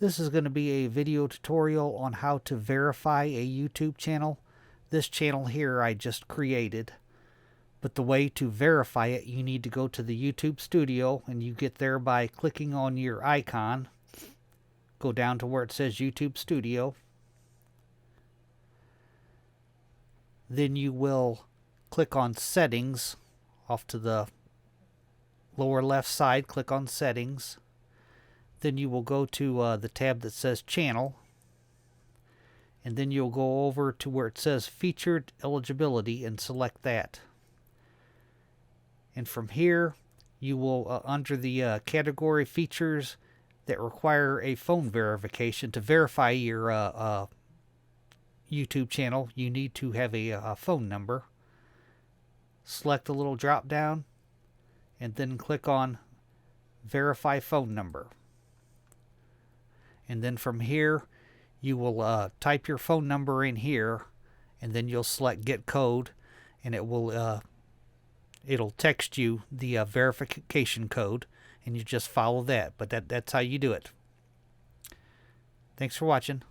This is going to be a video tutorial on how to verify a YouTube channel. This channel here I just created. But the way to verify it, you need to go to the YouTube studio, and you get there by clicking on your icon. Go down to where it says YouTube Studio. Then you will click on Settings. Off to the lower left side, click on Settings. Then you will go to the tab that says Channel, and then you'll go over to where it says Featured Eligibility and select that. And from here, you will, under the category features that require a phone verification, to verify your YouTube channel, you need to have a phone number. Select the little drop down, and then click on Verify Phone Number. And then from here, you will type your phone number in here, and then you'll select Get Code, and it will it'll text you the verification code, and you just follow that. But that's how you do it. Thanks for watching.